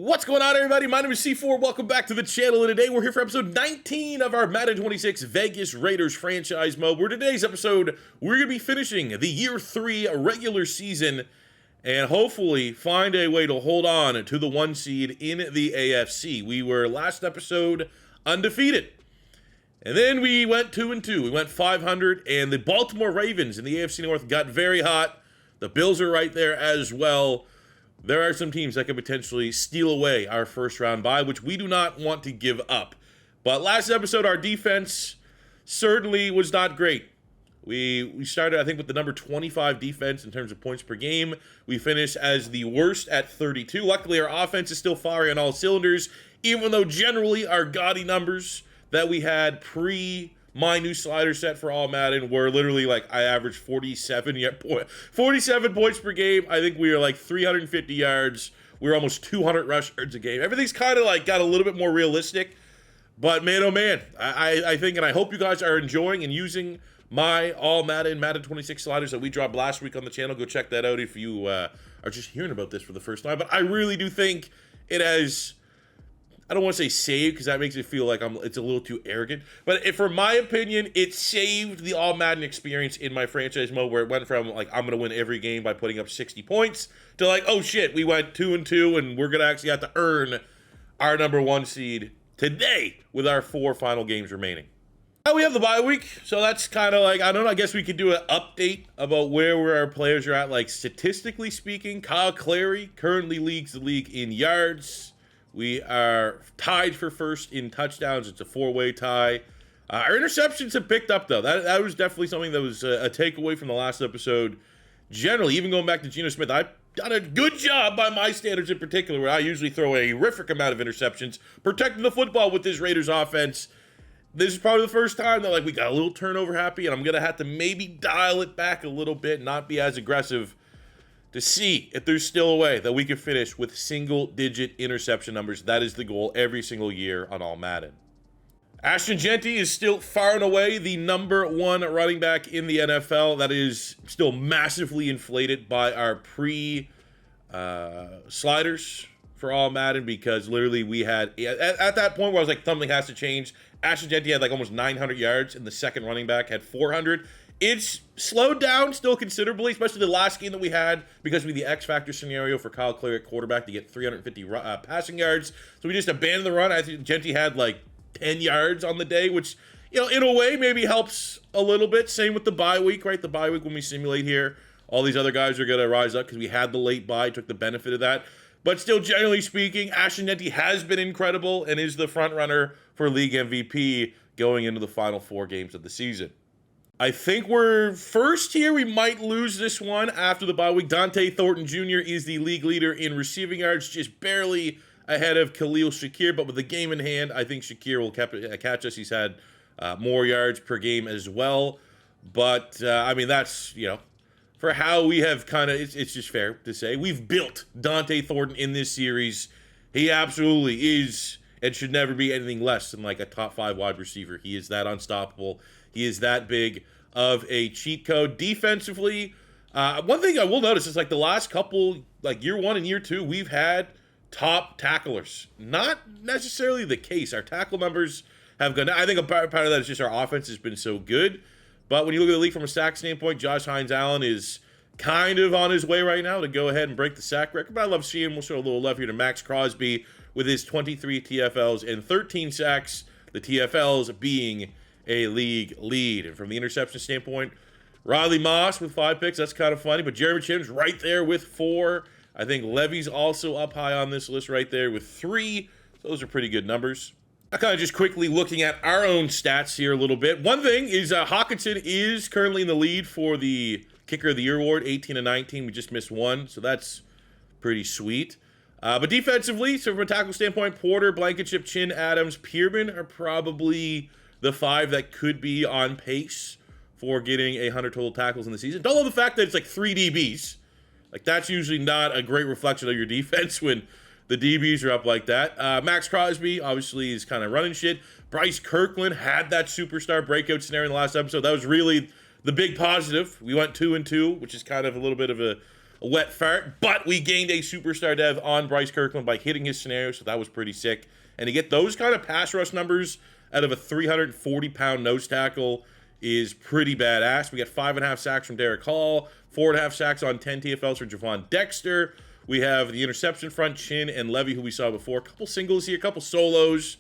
What's going on, everybody? My name is C4. Welcome back to the channel, and today we're here for episode 19 of our Madden 26 Vegas Raiders franchise mode, where today's episode, we're going to be finishing the Year 3 regular season and hopefully find a way to hold on to the 1 seed in the AFC. We were, last episode, undefeated. And then we went 2-2. We went 500, and the Baltimore Ravens in the AFC North got very hot. The Bills are right there as well. There are some teams that could potentially steal away our first round bye, which we do not want to give up. But last episode, our defense certainly was not great. We started, I think, with the number 25 defense in terms of points per game. We finished as the worst at 32. Luckily, our offense is still firing on all cylinders, even though generally our gaudy numbers that we had my new slider set for all Madden were literally like I averaged 47 points per game. I think we were like 350 yards. We were almost 200 rush yards a game. Everything's kind of like got a little bit more realistic. But man, oh man, I think, and I hope you guys are enjoying and using my all Madden 26 sliders that we dropped last week on the channel. Go check that out if you are just hearing about this for the first time. But I really do think it has, I don't want to say saved because that makes it feel like it's a little too arrogant. But for my opinion, it saved the all Madden experience in my franchise mode, where it went from like I'm going to win every game by putting up 60 points to like, oh shit, we went 2-2 and we're going to actually have to earn our number 1 seed today with our 4 final games remaining. Now we have the bye week, so that's kind of like, I don't know, I guess we could do an update about where our players are at. Like statistically speaking, Kyle Clary currently leads the league in yards. We are tied for first in touchdowns. It's a 4-way tie. Our interceptions have picked up, though. That was definitely something that was a takeaway from the last episode. Generally, even going back to Geno Smith, I've done a good job by my standards in particular, where I usually throw a horrific amount of interceptions, protecting the football with this Raiders offense. This is probably the first time that we got a little turnover happy, and I'm going to have to maybe dial it back a little bit, not be as aggressive, to see if there's still a way that we can finish with single-digit interception numbers. That is the goal every single year on all Madden. Ashton Jeanty is still far and away the number 1 running back in the NFL. That is still massively inflated by our sliders for all Madden, because literally we had, at that point where I was like, something has to change, Ashton Jeanty had like almost 900 yards, and the second running back had 400. It's slowed down still considerably, especially the last game that we had, because we had the X Factor scenario for Kyle Clary at quarterback to get 350 passing yards. So we just abandoned the run. I think Jeanty had like 10 yards on the day, which, you know, in a way maybe helps a little bit. Same with the bye week, right? The bye week when we simulate here, all these other guys are going to rise up because we had the late bye, took the benefit of that. But still, generally speaking, Ashton Jeanty has been incredible and is the front runner for league MVP going into the final 4 games of the season. I think we're first here. We might lose this one after the bye week. Thornton Jr. is the league leader in receiving yards, just barely ahead of Khalil Shakir. But with the game in hand, I think Shakir will catch us. He's had more yards per game as well. But, I mean, that's, you know, for how we have kind of, it's just fair to say, we've built Thornton in this series. He absolutely is and should never be anything less than like a top 5 wide receiver. He is that unstoppable. He is that big of a cheat code. Defensively, one thing I will notice is like the last couple, like year 1 and year 2, we've had top tacklers. Not necessarily the case. Our tackle numbers have gone down. I think a part of that is just our offense has been so good. But when you look at the league from a sack standpoint, Josh Hines-Allen is kind of on his way right now to go ahead and break the sack record. But I love seeing him. We'll show a little love here to Maxx Crosby with his 23 TFLs and 13 sacks. The TFLs being a league lead. And from the interception standpoint, Riley Moss with 5 picks. That's kind of funny. But Jeremy Chim's right there with 4. I think Levy's also up high on this list right there with 3. So those are pretty good numbers. I kind of just quickly looking at our own stats here a little bit. One thing is Hawkinson is currently in the lead for the Kicker of the Year award, 18-19. We just missed 1, so that's pretty sweet. But defensively, so from a tackle standpoint, Porter, Blankenship, Chin, Adams, Pearman are probably the 5 that could be on pace for getting 100 total tackles in the season. Don't love the fact that it's like 3 DBs. Like, that's usually not a great reflection of your defense when the DBs are up like that. Maxx Crosby, obviously, is kind of running shit. Bryce Kirkland had that superstar breakout scenario in the last episode. That was really the big positive. We went 2-2, which is kind of a little bit of a a wet fart, but we gained a superstar dev on Bryce Kirkland by hitting his scenario, so that was pretty sick. And to get those kind of pass rush numbers out of a 340-pound nose tackle is pretty badass. We got 5.5 sacks from Derek Hall, 4.5 sacks on 10 TFLs for Javon Dexter. We have the interception front, Chin and Levy, who we saw before. A couple singles here, a couple solos.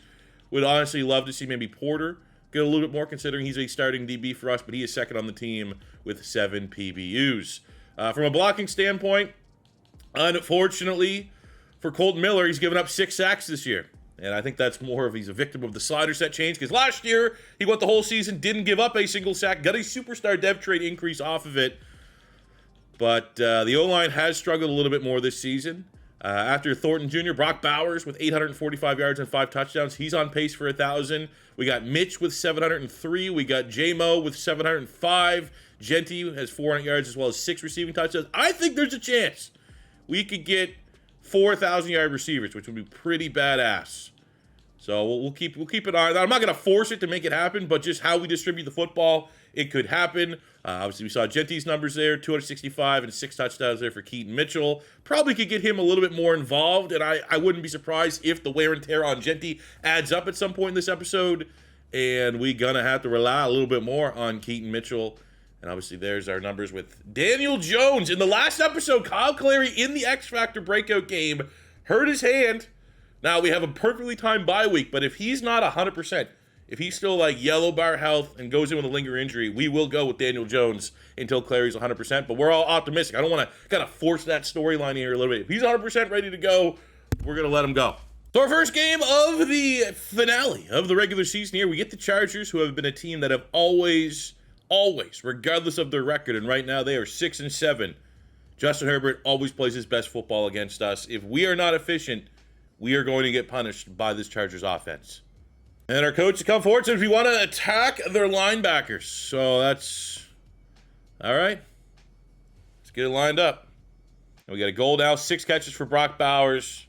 Would honestly love to see maybe Porter get a little bit more, considering he's a starting DB for us, but he is second on the team with 7 PBUs. From a blocking standpoint, unfortunately for Colton Miller, he's given up 6 sacks this year. And I think that's more of he's a victim of the slider set change, because last year he went the whole season, didn't give up a single sack, got a superstar dev trade increase off of it. But the O-line has struggled a little bit more this season. After Thornton Jr., Brock Bowers with 845 yards and 5 touchdowns. He's on pace for 1,000. We got Mitch with 703. We got J-Mo with 705. Jeanty has 400 yards as well as 6 receiving touchdowns. I think there's a chance we could get 4,000-yard receivers, which would be pretty badass. So we'll keep an eye on that. I'm not going to force it to make it happen, but just how we distribute the football, it could happen. Obviously, we saw Jeanty's numbers there, 265 and 6 touchdowns there for Keaton Mitchell. Probably could get him a little bit more involved, and I wouldn't be surprised if the wear and tear on Jeanty adds up at some point in this episode, and we're going to have to rely a little bit more on Keaton Mitchell. And obviously, there's our numbers with Daniel Jones. In the last episode, Kyle Clary in the X Factor breakout game hurt his hand. Now, we have a perfectly timed bye week, but if he's not 100%, if he's still like yellow bar health and goes in with a lingering injury, we will go with Daniel Jones until Clary's 100%. But we're all optimistic. I don't want to kind of force that storyline here a little bit. If he's 100% ready to go, we're going to let him go. So our first game of the finale of the regular season here, we get the Chargers, who have been a team that have always, regardless of their record, and right now they are 6-7. Justin Herbert always plays his best football against us. If we are not efficient, we are going to get punished by this Chargers offense. And our coach to come forward says we want to attack their linebackers. So that's all right. Let's get it lined up. And we got a goal now, 6 catches for Brock Bowers.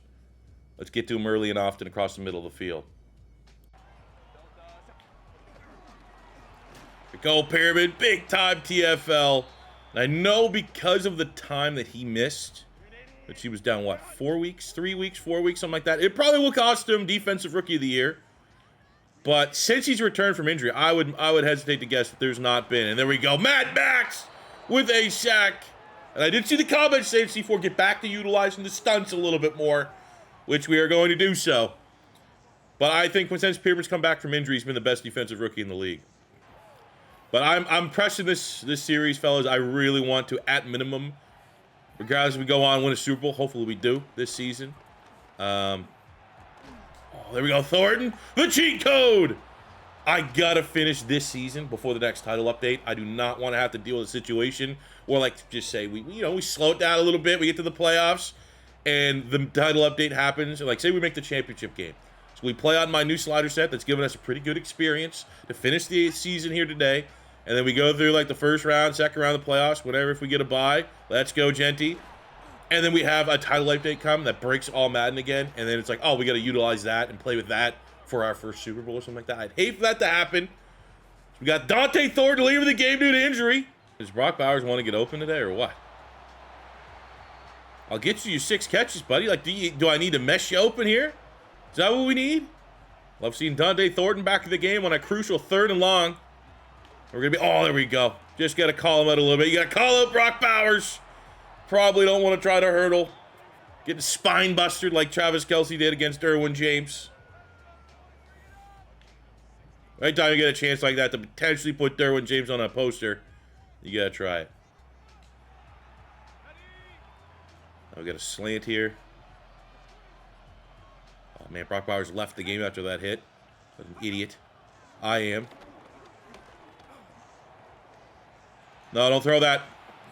Let's get to him early and often across the middle of the field. The goal pyramid, big time TFL. And I know because of the time that he missed, that she was down, what, 4 weeks, 3 weeks, 4 weeks, something like that. It probably will cost him Defensive Rookie of the Year. But since he's returned from injury, I would hesitate to guess that there's not been. And there we go, Mad Max with a sack. And I did see the comments saying C4 get back to utilizing the stunts a little bit more, which we are going to do so. But I think since Pierman's come back from injury, he's been the best defensive rookie in the league. But I'm pressing this series, fellas. I really want to, at minimum, regardless if we go on and win a Super Bowl, hopefully we do this season. There we go, Thornton, the cheat code. I gotta finish this season before the next title update. I do not want to have to deal with a situation where, like, just say we slow it down a little bit, we get to the playoffs, and the title update happens. Like, say we make the championship game, so we play on my new slider set that's given us a pretty good experience to finish the season here today, and then we go through like the first round, second round of the playoffs, whatever. If we get a bye, let's go, Jeanty. And then we have a title update come that breaks all Madden again. And then it's like, oh, we got to utilize that and play with that for our first Super Bowl or something like that. I'd hate for that to happen. We got Dante Thornton leaving the game due to injury. Does Brock Bowers want to get open today or what? I'll get you 6 catches, buddy. Like, do I need to mesh you open here? Is that what we need? Love seeing Dante Thornton back in the game on a crucial 3rd and long. We're going to be, oh, there we go. Just got to call him out a little bit. You got to call out Brock Bowers. Probably don't want to try to hurdle. Getting spine busted like Travis Kelce did against Derwin James. Anytime you get a chance like that to potentially put Derwin James on a poster, you got to try it. Now we got a slant here. Oh, man, Brock Bowers left the game after that hit. What an idiot. I am. No, don't throw that.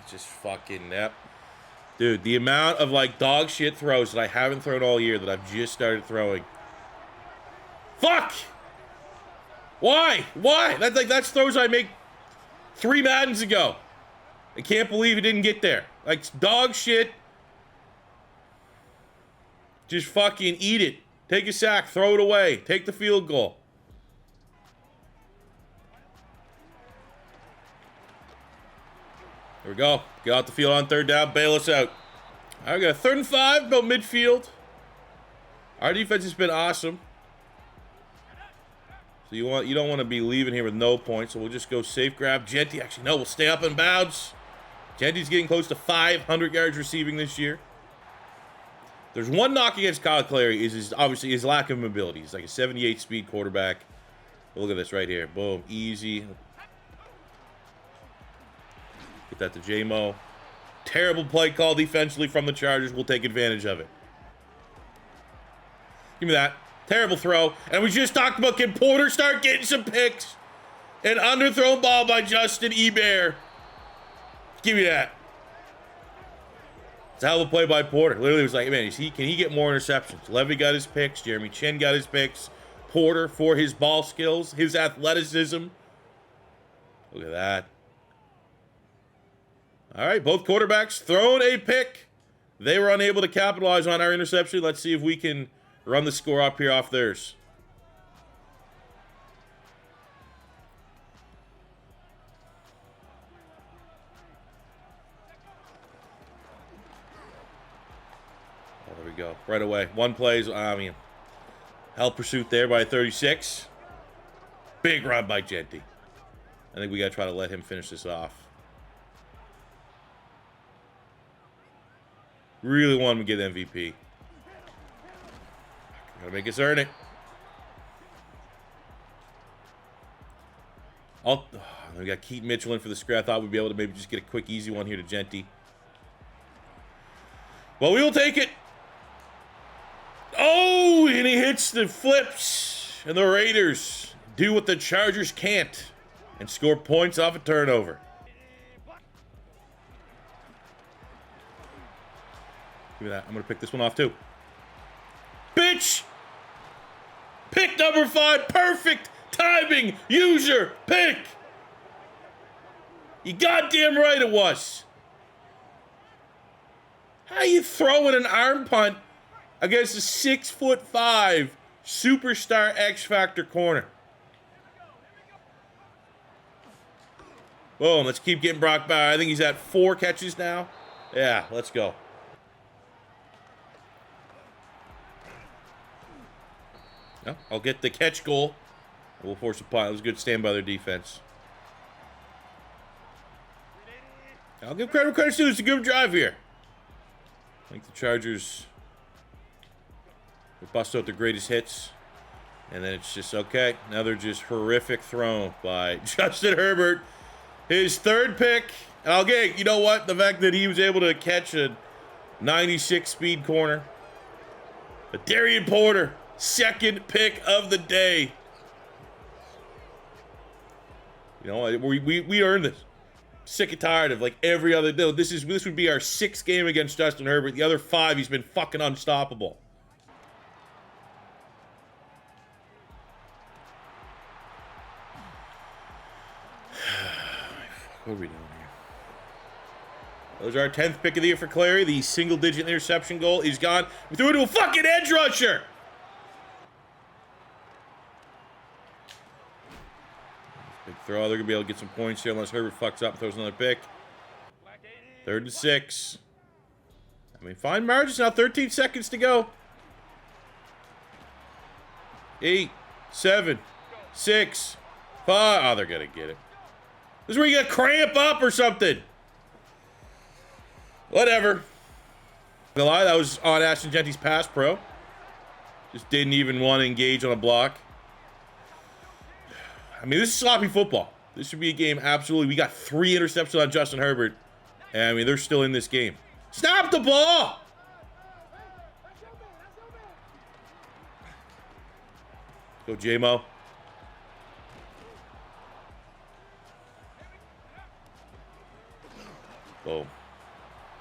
It's just fucking, yep. Dude, the amount of, like, dog shit throws that I haven't thrown all year that I've just started throwing. Fuck! Why? Why? That's throws I make 3 Maddens ago. I can't believe it didn't get there. Like, dog shit. Just fucking eat it. Take a sack, throw it away. Take the field goal. There we go. Get out the field on third down. Bail us out. All right, we got a 3rd and 5, about midfield. Our defense has been awesome. So you don't want to be leaving here with no points, so we'll just go safe grab. Jeanty, actually, no, we'll stay up in bounds. Jeanty's getting close to 500 yards receiving this year. There's one knock against Kyle Clary is obviously his lack of mobility. He's like a 78 speed quarterback. But look at this right here. Boom, easy. Get that to J-Mo. Terrible play call defensively from the Chargers. We'll take advantage of it. Give me that. Terrible throw. And we just talked about, can Porter start getting some picks? An underthrown ball by Justin Ebert. Give me that. It's a hell of a play by Porter. Literally was like, man, can he get more interceptions? Levy got his picks. Jeremy Chin got his picks. Porter for his ball skills, his athleticism. Look at that. All right, both quarterbacks thrown a pick. They were unable to capitalize on our interception. Let's see if we can run the score up here off theirs. Oh, there we go. Right away. One plays. Hell pursuit there by 36. Big run by Jeanty. I think we got to try to let him finish this off. Really want him to get MVP. Gotta make us earn it. We got Keaton Mitchell in for the square. I thought we'd be able to maybe just get a quick, easy one here to Jeanty. Well, we will take it. Oh, and he hits the flips. And the Raiders do what the Chargers can't and score points off a turnover. Give me that. I'm going to pick this one off, too. Bitch! Pick number 5. Perfect timing. Use your pick. You goddamn right it was. How you throwing an arm punt against a 6'5" superstar X Factor corner? Boom. Let's keep getting Brock Bauer. I think he's at 4 catches now. Yeah, let's go. No, I'll get the catch goal. We'll force a punt. It was a good stand by their defense. I'll give credit where credit's due. It's a good drive here. I think the Chargers will bust out the greatest hits. And then it's just, okay, another just horrific throw by Justin Herbert. His 3rd pick. And I'll get, you know what? The fact that he was able to catch a 96 speed corner. But Darian Porter, 2nd pick of the day. You know, we earned this. Sick and tired of like every other day. This would be our 6th game against Justin Herbert. The other 5, he's been fucking unstoppable. What are we doing here? Those are our 10th pick of the year for Clary. The single-digit interception goal is gone. We threw it to a fucking edge rusher. Big throw. They're going to be able to get some points here unless Herbert fucks up and throws another pick. 3rd and 6. I mean, fine margins now. 13 seconds to go. 8, 7, 6, 5. Oh, they're going to get it. This is where you got to cramp up or something. Whatever. The lie, that was on Ashton Jeanty's pass pro. Just didn't even want to engage on a block. I mean, this is sloppy football. This should be a game, absolutely. We got 3 interceptions on Justin Herbert. And, I mean, they're still in this game. Stop the ball! Go, J-Mo. Boom.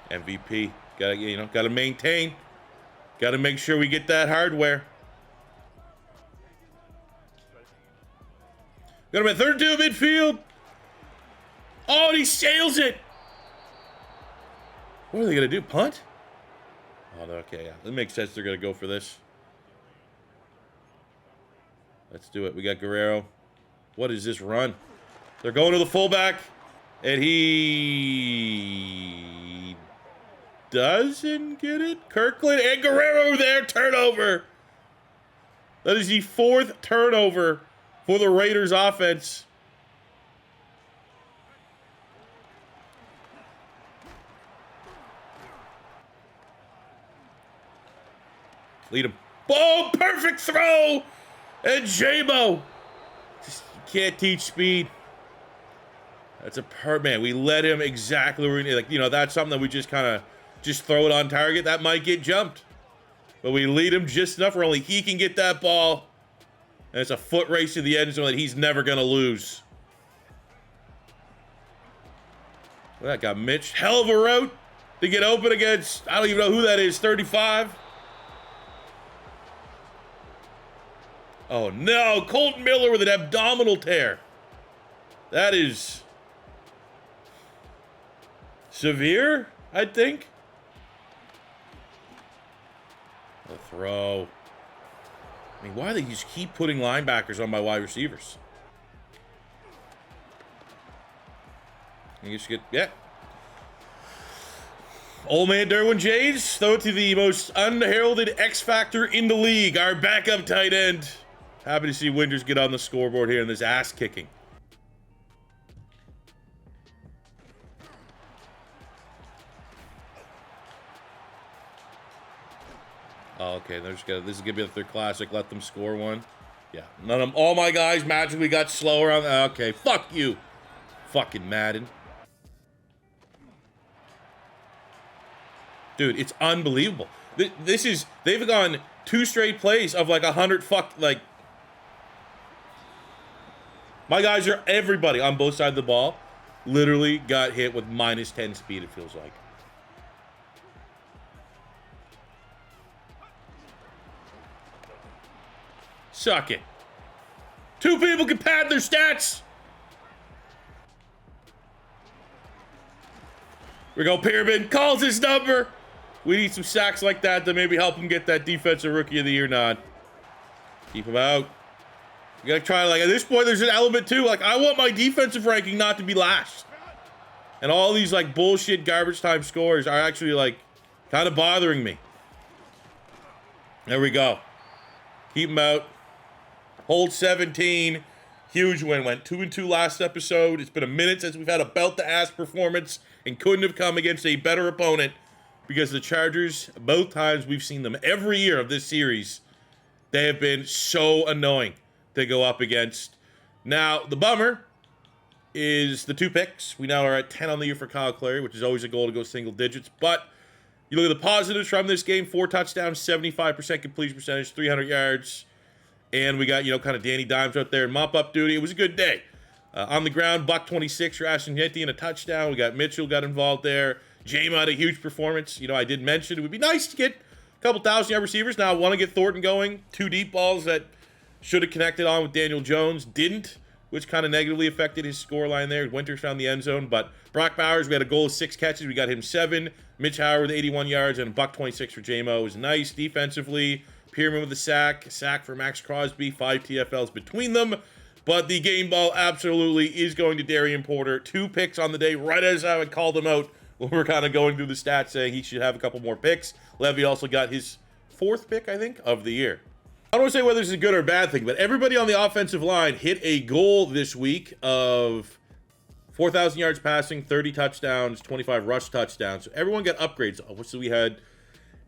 MVP. Gotta maintain. Gotta make sure we get that hardware. Got him at 3rd and 2 midfield. Oh, and he sails it. What are they gonna do? Punt? Oh, okay, yeah. That makes sense. They're gonna go for this. Let's do it. We got Guerrero. What is this run? They're going to the fullback. And he doesn't get it. Kirkland and Guerrero there. Turnover. That is the 4th turnover for the Raiders offense. Lead him. Oh, perfect throw. And J-Mo. Just can't teach speed. That's a man. We let him exactly where we need. Like, you know, that's something that we just kind of just throw it on target. That might get jumped. But we lead him just enough where only he can get that ball. And it's a foot race to the end zone that he's never going to lose. Well, that got Mitch. Hell of a route to get open against, I don't even know who that is, 35. Oh, no. Colton Miller with an abdominal tear. That is severe, I think. The throw. I mean, why do they just keep putting linebackers on my wide receivers? You just get, yeah. Old man Derwin James, throw it to the most unheralded X factor in the league, our backup tight end. Happy to see Winters get on the scoreboard here in this ass kicking. Oh, okay. This is gonna be their classic. Let them score one. Yeah, none of them. All my guys magically got slower on. Okay, fuck you, fucking Madden. Dude, it's unbelievable. They've gone 2 straight plays of like 100 like. My guys are, everybody on both sides of the ball literally got hit with -10 speed, it feels like. Suck it. 2 people can pad their stats. We go, Pyramid calls his number. We need some sacks like that to maybe help him get that Defensive Rookie of the Year nod. Keep him out. You gotta try, like, at this point, there's an element too. Like, I want my defensive ranking not to be last. And all these, like, bullshit garbage time scores are actually, like, kind of bothering me. There we go. Keep him out. Hold 17. Huge win. Went 2-2 last episode. It's been a minute since we've had a belt-to-ass performance and couldn't have come against a better opponent because the Chargers, both times we've seen them every year of this series, they have been so annoying to go up against. Now, the bummer is the 2 picks. We now are at 10 on the year for Kyle Clary, which is always a goal to go single digits. But you look at the positives from this game: 4 touchdowns, 75% completion percentage, 300 yards. And we got, you know, kind of Danny Dimes out there in mop-up duty. It was a good day. On the ground, $126 for Ashton Jeanty and a touchdown. We got Mitchell got involved there. J-Mo had a huge performance. You know, I did mention it would be nice to get a couple 1,000-yard receivers. Now I want to get Thornton going. 2 deep balls that should have connected on with Daniel Jones. Didn't, which kind of negatively affected his scoreline there. Winters found the end zone. But Brock Bowers, we had a goal of 6 catches. We got him 7. Mitch Howard with 81 yards and $126 for J-Mo. It was nice defensively. Pyramid with the sack for Maxx Crosby, 5 TFLs between them. But the game ball absolutely is going to Darian Porter. 2 picks on the day, right as I would call them out when we're kind of going through the stats saying he should have a couple more picks. Levy also got his 4th pick, I think, of the year. I don't want to say whether this is a good or bad thing, but everybody on the offensive line hit a goal this week of 4,000 yards passing, 30 touchdowns, 25 rush touchdowns. So everyone got upgrades. So we had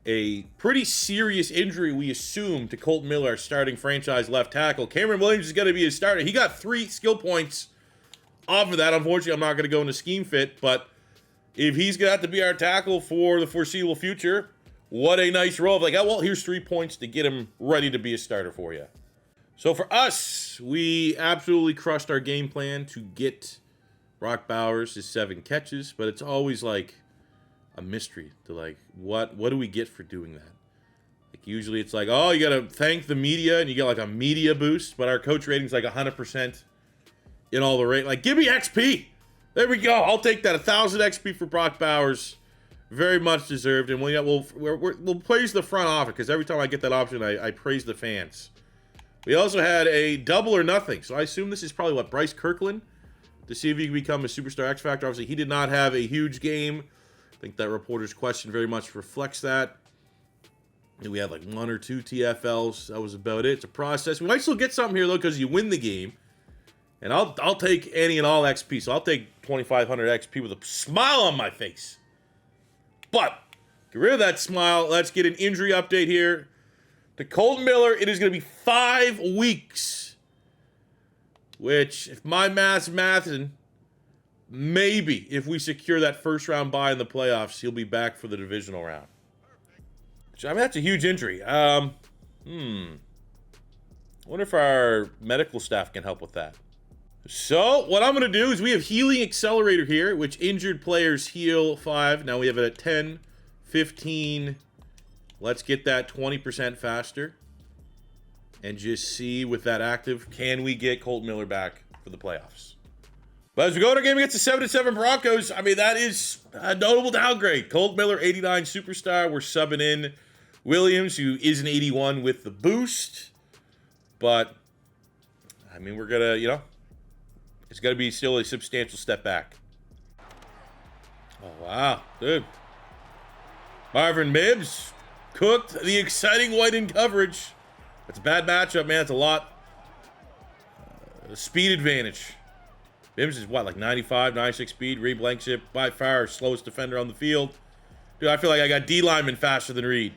a pretty serious injury, we assume, to Colton Miller, our starting franchise left tackle. Cameron Williams is going to be his starter. He got 3 skill points off of that. Unfortunately, I'm not going to go into scheme fit, but if he's going to have to be our tackle for the foreseeable future, what a nice role. Like, oh, well, here's 3 points to get him ready to be a starter for you. So for us, we absolutely crushed our game plan to get Brock Bowers his 7 catches, but it's always like a mystery to, like, what do we get for doing that? Like, usually it's like, oh, you gotta thank the media and you get like a media boost, but our coach rating's like 100% in all the rate. Like, give me XP. There we go. I'll take that. 1,000 XP for Brock Bowers. Very much deserved. And we'll praise the front office, because every time I get that option, I praise the fans. We also had a double or nothing. So I assume this is probably what, Bryce Kirkland to see if he can become a superstar X Factor. Obviously, he did not have a huge game. I think that reporter's question very much reflects that. And we had like 1 or 2 TFLs. That was about it. It's a process. We might still get something here, though, because you win the game. And I'll take any and all XP. So I'll take 2,500 XP with a smile on my face. But, get rid of that smile. Let's get an injury update here. To Colton Miller, it is going to be 5 weeks. Which, if my math's mathing, maybe if we secure that first round bye in the playoffs, he'll be back for the divisional round. I mean, that's a huge injury. I wonder if our medical staff can help with that. So, what I'm going to do is we have Healing Accelerator here, which injured players heal 5. Now we have it at 10, 15. Let's get that 20% faster. And just see with that active, can we get Colton Miller back for the playoffs? But as we go to our game against the 7-7 Broncos, I mean, that is a notable downgrade. Colton Miller, 89 superstar. We're subbing in Williams, who is an 81 with the boost. But, I mean, we're going to, you know, it's going to be still a substantial step back. Oh, wow. Dude. Marvin Mims cooked the exciting white in coverage. That's a bad matchup, man. It's a lot. Speed advantage. Mims is what, like 95, 96 speed? Reed Blankenship, by far, slowest defender on the field. Dude, I feel like I got D lineman faster than Reed.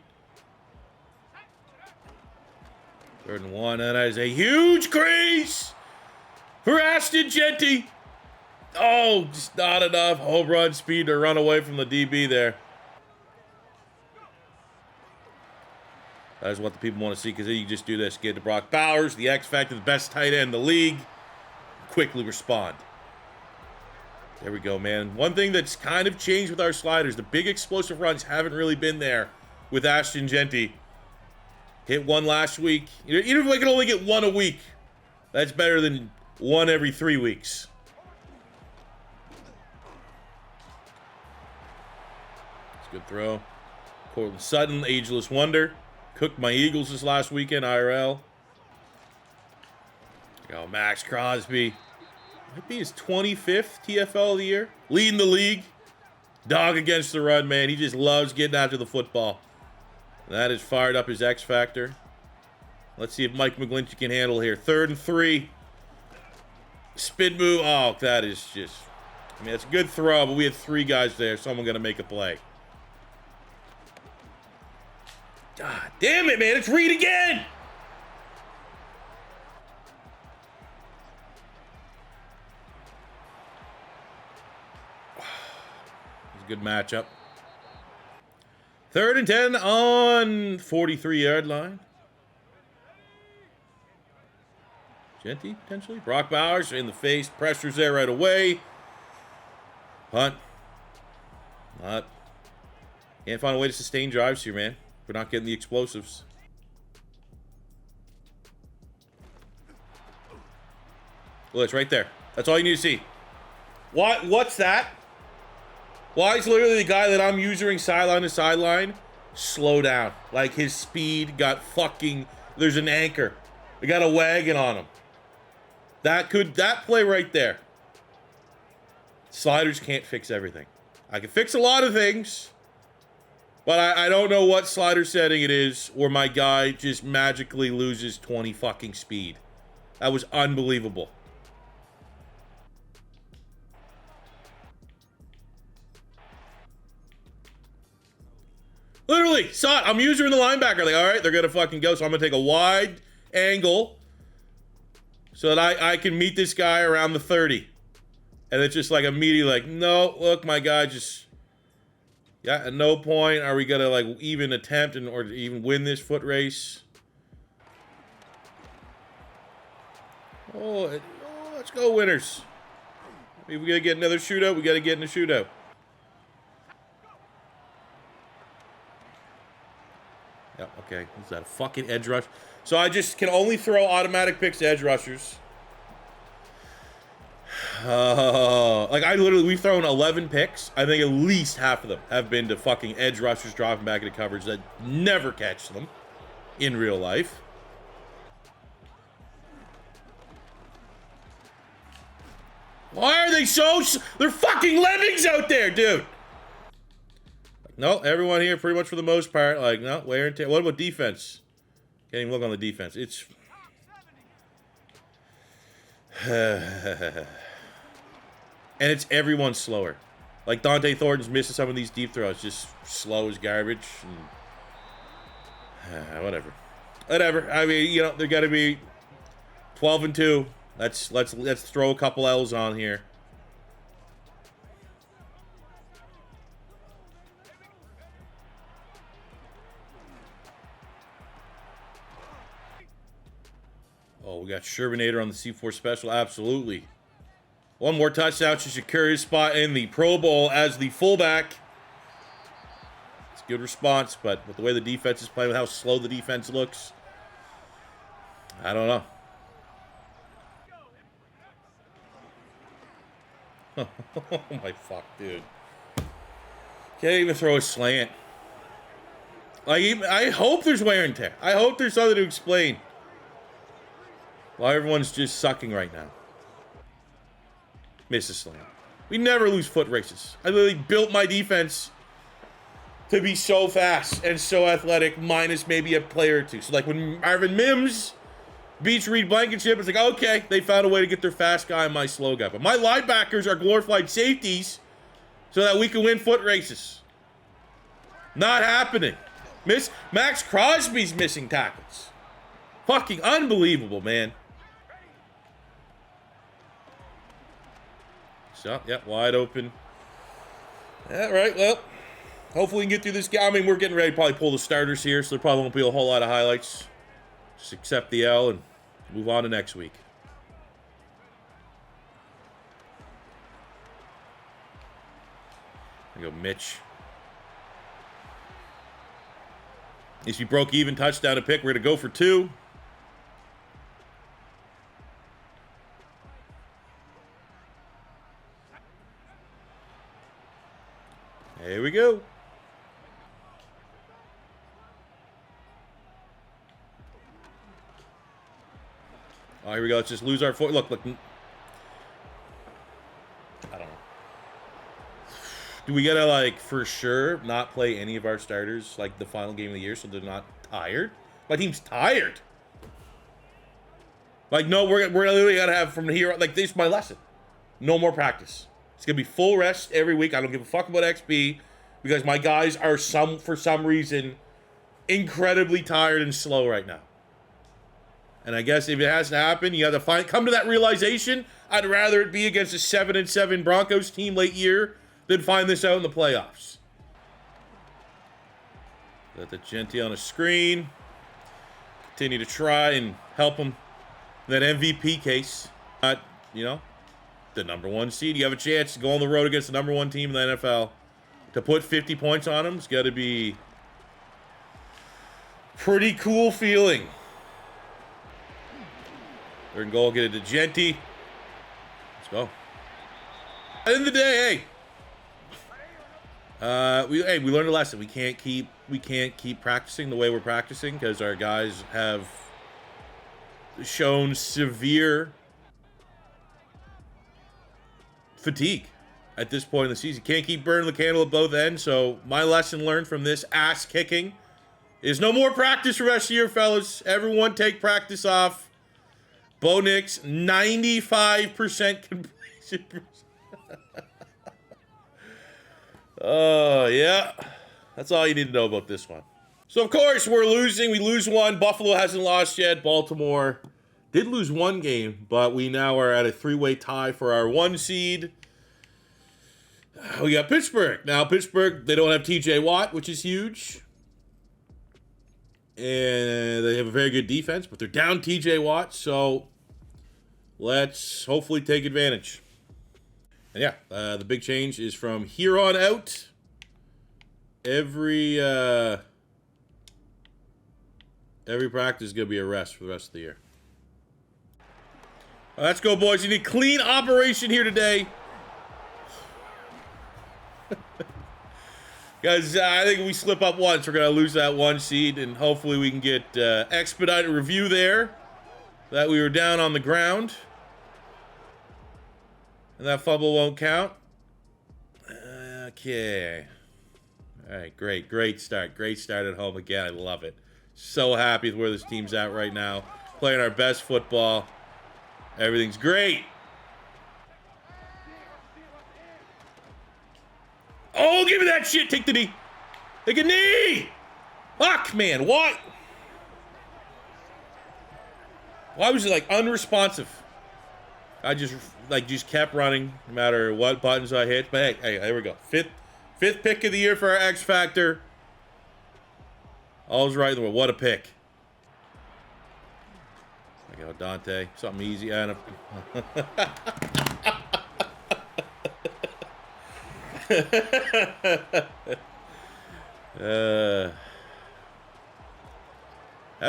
3rd and 1, and that is a huge crease for Ashton Jeanty. Oh, just not enough home run speed to run away from the DB there. That is what the people want to see, because then you just do this. Get to Brock Bowers, the X Factor, the best tight end in the league. Quickly respond. There we go, man. One thing that's kind of changed with our sliders, the big explosive runs haven't really been there with Ashton Jeanty. Hit 1 last week. Even if I can only get 1 a week, that's better than 1 every 3 weeks. It's a good throw. Cortland Sutton, ageless wonder. Cooked my Eagles this last weekend, IRL. Go, Maxx Crosby. Might be his 25th TFL of the year. Leading the league. Dog against the run, man. He just loves getting after the football. That has fired up his X Factor. Let's see if Mike McGlinchey can handle here. 3rd and 3. Spin move. Oh, that is just... I mean, it's a good throw, but we had 3 guys there. Someone going to make a play. God damn it, man. It's Reed again. It's a good matchup. 3rd and 10 on 43-yard line. Jeanty, potentially. Brock Bowers in the face. Pressure's there right away. Punt. Not. Can't find a way to sustain drives here, man. We're not getting the explosives. Well, it's right there. That's all you need to see. What's that? Why is literally the guy that I'm using sideline to sideline slow down? Like his speed got fucking... There's an anchor. They got a wagon on him. That play right there. Sliders can't fix everything. I can fix a lot of things, but I don't know what slider setting it is where my guy just magically loses 20 fucking speed. That was unbelievable. Literally, saw it. I'm using the linebacker. Like, all right, they're going to fucking go. So I'm going to take a wide angle so that I can meet this guy around the 30. And it's just like immediately like, no, look, my guy just... Yeah, at no point are we going to like even attempt or even win this foot race. Oh, let's go, winners. If we got to get another shootout, we got to get in a shootout. Yeah, okay. Is that a fucking edge rush? So I just can only throw automatic picks to edge rushers. Like we've thrown 11 picks. I think at least half of them have been to fucking edge rushers dropping back into coverage that never catch them in real life. Why are they so... They're fucking lemmings out there, dude. No, everyone here pretty much for the most part. Like, no, wear and tear. What about defense? Can't even look on the defense. It's... and it's everyone slower. Like, Dante Thornton's missing some of these deep throws. Just slow as garbage. And, whatever. Whatever. I mean, you know, they're got to be 12-2. Let's throw a couple L's on here. Oh, we got Sherbinator on the C4 special. Absolutely. One more touchdown to secure his spot in the Pro Bowl as the fullback. It's a good response, but with the way the defense is playing, with how slow the defense looks, I don't know. Oh my fuck, dude. Can't even throw a slant. Like, I hope there's wear and tear. I hope there's something to explain why everyone's just sucking right now. Miss a slant. We never lose foot races. I literally built my defense to be so fast and so athletic, minus maybe a player or two. So, like, when Marvin Mims beats Reed Blankenship, it's like, okay, they found a way to get their fast guy and my slow guy. But my linebackers are glorified safeties so that we can win foot races. Not happening. Maxx Crosby's missing tackles. Fucking unbelievable, man. So, yeah, wide open. All right, well, hopefully we can get through this game. I mean, we're getting ready to probably pull the starters here, so there probably won't be a whole lot of highlights. Just accept the L and move on to next week. There you go, Mitch. At least we broke even, touchdown to pick. We're going to go for 2. Here we go. Oh, here we go. Let's just lose our foot. Look. I don't know. Do we gotta, like, for sure not play any of our starters, like, the final game of the year so they're not tired? My team's tired. Like, no, we're literally gotta have from here, like, this is my lesson. No more practice. It's gonna be full rest every week. I don't give a fuck about XP because my guys are for some reason incredibly tired and slow right now. And I guess if it has to happen, you have to come to that realization. I'd rather it be against a 7-7 Broncos team late year than find this out in the playoffs. Got the Jeanty on a screen. Continue to try and help him in that MVP case. You know, the #1 seed. You have a chance to go on the road against the #1 team in the NFL. To put 50 points on them, it's got to be pretty cool feeling. Third and goal, get it to Jeanty. Let's go. At the end of the day, hey, we learned a lesson. We can't keep practicing the way we're practicing because our guys have shown severe fatigue at this point in the season. Can't keep burning the candle at both ends. So my lesson learned from this ass kicking is no more practice for the rest of the year, fellas. Everyone take practice off. Bo Nix, 95% completion. Oh, yeah. That's all you need to know about this one. So, of course, we're losing. We lose one. Buffalo hasn't lost yet. Baltimore did lose one game, but we now are at a 3-way tie for our 1 seed. We got Pittsburgh. Now, Pittsburgh, they don't have TJ Watt, which is huge. And they have a very good defense, but they're down TJ Watt, so let's hopefully take advantage. And yeah, the big change is from here on out, every practice is going to be a rest for the rest of the year. Let's go, boys. You need clean operation here today. Guys, I think if we slip up once, we're going to lose that 1 seed, and hopefully we can get expedited review there, that we were down on the ground. And that fumble won't count. Okay. All right, great. Great start. Great start at home again. I love it. So happy with where this team's at right now. Playing our best football. Everything's great. Oh, give me that shit. Take the knee. Take a knee. Fuck, man. What? Why was it, like, unresponsive? I just kept running no matter what buttons I hit. But hey, there we go. Fifth pick of the year for our X Factor. All's right in the world. What a pick. There you go, Dante. Something easy. Haven't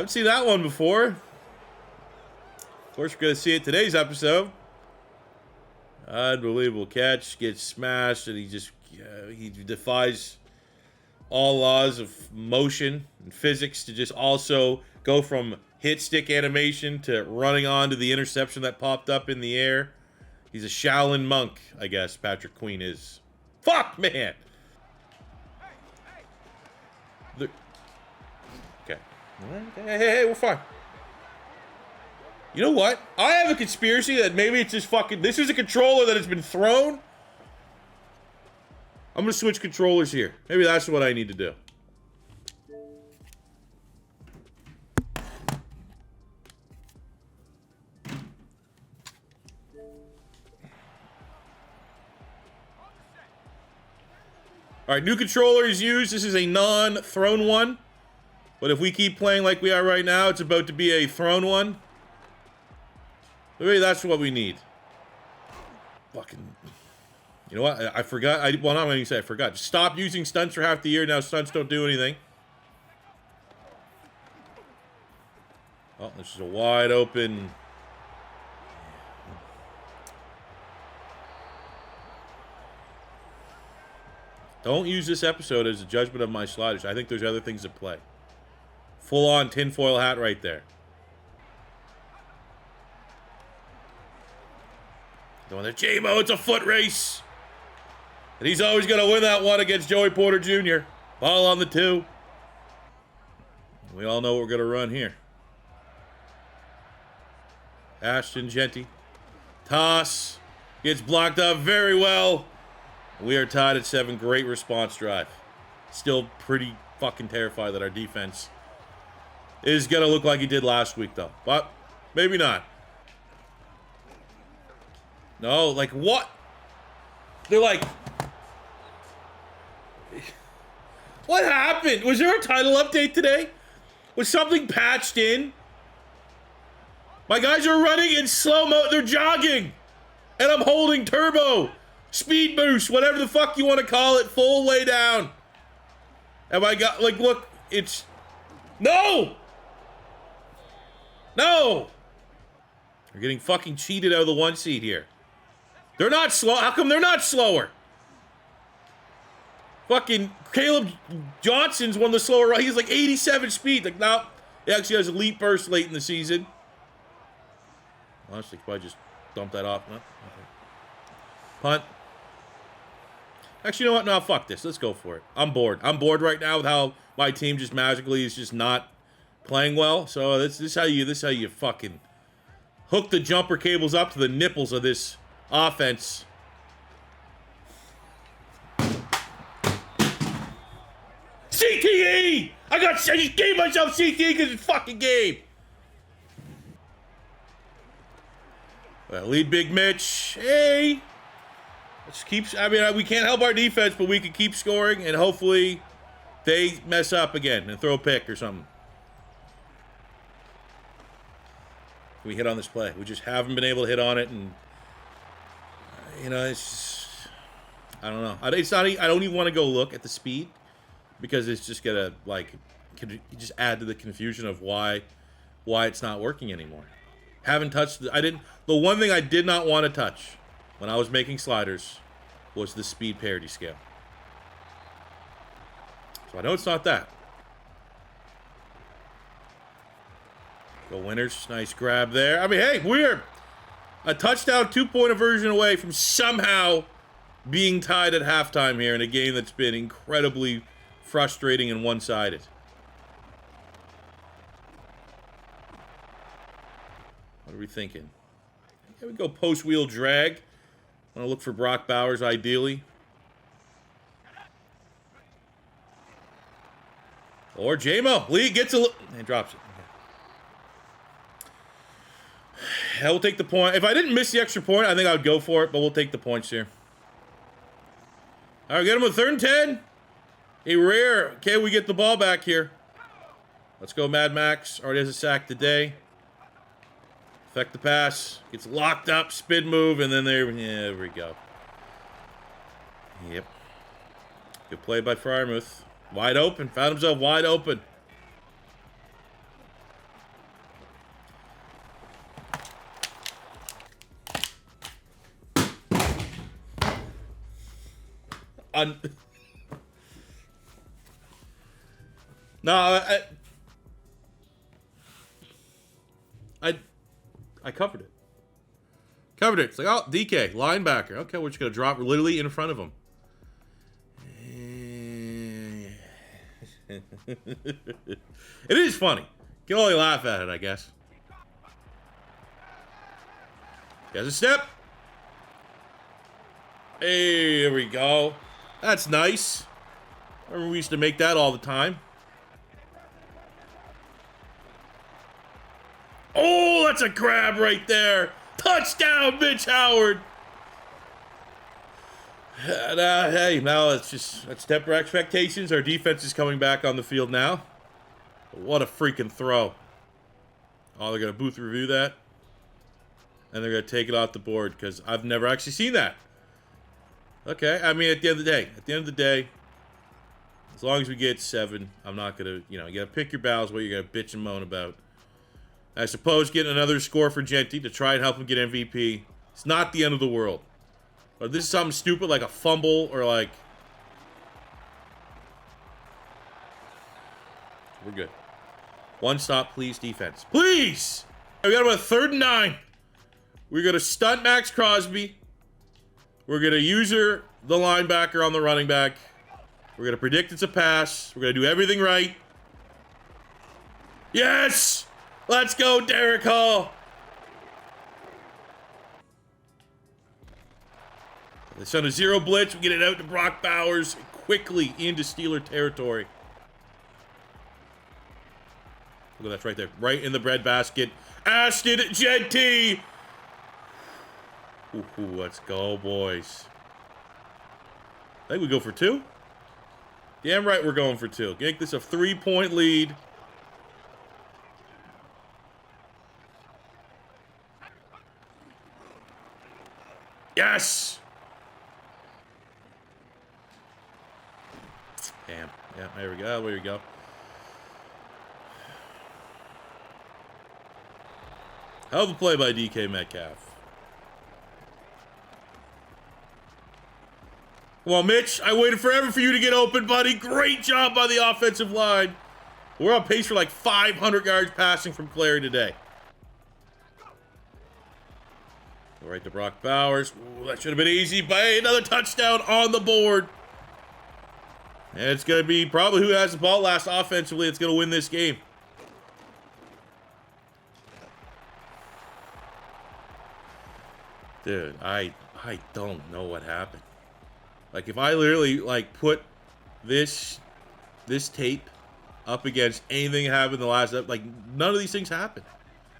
seen that one before. Of course, we're going to see it today's episode. Unbelievable catch. Gets smashed, and he defies all laws of motion and physics to just also go from hit stick animation to running on to the interception that popped up in the air. He's a Shaolin monk, I guess Patrick Queen is. Fuck, man! Okay. Hey, we're fine. You know what? I have a conspiracy that maybe it's just fucking... This is a controller that has been thrown. I'm gonna switch controllers here. Maybe that's what I need to do. All right, new controller is used. This is a non-thrown one. But if we keep playing like we are right now, it's about to be a thrown one. Maybe that's what we need. Fucking... You know what? I forgot. Well, not when you say I forgot. Stop using stunts for half the year. Now stunts don't do anything. Oh, this is a wide open... Don't use this episode as a judgment of my sliders. I think there's other things at play. Full-on tinfoil hat right there. Going there, J-Mo, it's a foot race. And he's always going to win that one against Joey Porter Jr. Ball on the 2. We all know what we're going to run here. Ashton Jeanty. Toss. Gets blocked up very well. We are tied at 7. Great response drive. Still pretty fucking terrified that our defense is going to look like he did last week, though. But maybe not. No, like what? They're like... What happened? Was there a title update today? Was something patched in? My guys are running in slow-mo. They're jogging. And I'm holding turbo. Speed boost. Whatever the fuck you want to call it. Full way down. And my God, like, look. It's... No! No! They're getting fucking cheated out of the 1 seed here. They're not slow. How come they're not slower? Fucking Caleb Johnson's one of the slower. He's like 87 speed. Like, no, he actually has a leap burst late in the season. Honestly, probably just dump that off. No? Okay. Punt. Actually, you know what? No, fuck this. Let's go for it. I'm bored. I'm bored right now with how my team just magically is just not playing well. So this is how you fucking hook the jumper cables up to the nipples of this offense. CTE! I just gave myself CTE because it's fucking game. Well, lead Big Mitch. Hey. Let's keep... I mean, we can't help our defense, but we can keep scoring, and hopefully they mess up again and throw a pick or something. We hit on this play. We just haven't been able to hit on it, and... You know, it's just... I don't know. It's not... I don't even want to go look at the speed, because it's just gonna, like... just add to the confusion of why it's not working anymore. Haven't touched... The one thing I did not want to touch when I was making sliders was the speed parity scale. So I know it's not that. Go Winners. Nice grab there. I mean, hey, we're A touchdown, 2-point aversion away from somehow being tied at halftime here in a game that's been incredibly frustrating and one-sided. What are we thinking? Here we go, post-wheel drag. I want to look for Brock Bowers, ideally. Or J-Mo. Lee gets a look and drops it. Okay. We'll take the point. If I didn't miss the extra point, I think I would go for it, but we'll take the points here. All right, get him with 3rd and 10. A rare. Okay, we get the ball back here. Let's go, Mad Max. Already has a sack today. Effect the pass. Gets locked up, spin move, and then there we go. Yep. Good play by Freiermuth. Wide open. Found himself wide open. No, I covered it. Covered it. It's like, oh, DK, linebacker. Okay, we're just going to drop literally in front of him. It is funny. You can only laugh at it, I guess. There's a step. Hey, there we go. That's nice. Remember we used to make that all the time. Oh, that's a grab right there. Touchdown, Mitch Howard. Hey, now let's temper expectations. Our defense is coming back on the field now. What a freaking throw. Oh, they're going to booth review that. And they're going to take it off the board because I've never actually seen that. Okay, I mean, at the end of the day, as long as we get 7, I'm not going to, you got to pick your battles what you're going to bitch and moan about. I suppose getting another score for Jeanty to try and help him get MVP, it's not the end of the world. But if this is something stupid like a fumble or like... We're good. One stop, please, defense. Please! We got about 3rd and 9. We're going to stunt Maxx Crosby. We're going to user the linebacker on the running back. We're going to predict it's a pass. We're going to do everything right. Yes! Let's go, Derek Hall. They send a 0 blitz. We get it out to Brock Bowers quickly into Steeler territory. Look at that right there. Right in the breadbasket. Ashton Jeanty. Ooh, let's go, boys. I think we go for 2. Damn right we're going for 2. Make this a 3-point lead. Yes! Damn. Yeah, there we go. There we go. Hell of a play by DK Metcalf. Come on, Mitch. I waited forever for you to get open, buddy. Great job by the offensive line. We're on pace for like 500 yards passing from Clary today. Right to Brock Bowers. Ooh, that should have been easy. But another touchdown on the board. And it's going to be probably who has the ball last offensively that's going to win this game. Dude, I don't know what happened. Like, if I literally, like, put this tape up against anything that happened in the last, like, none of these things happened.